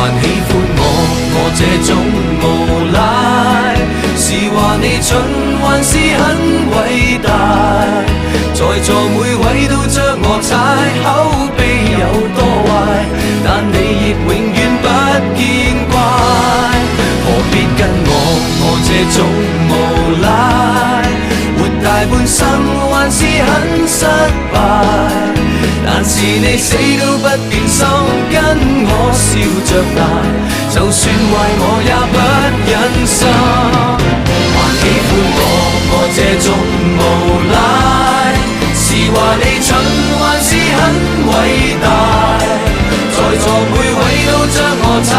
還喜歡我這種無賴，是話你蠢還是很偉大？在座每位都將我踩，口碑有多壞，但你亦永遠不見怪。何必跟我這種無賴，活大半生還是很失敗。但是你死都不變心，跟我笑着賴，就算壞我也不忍心。還喜歡我這種無賴，是話你蠢還是很偉大？在座每位都將我踩。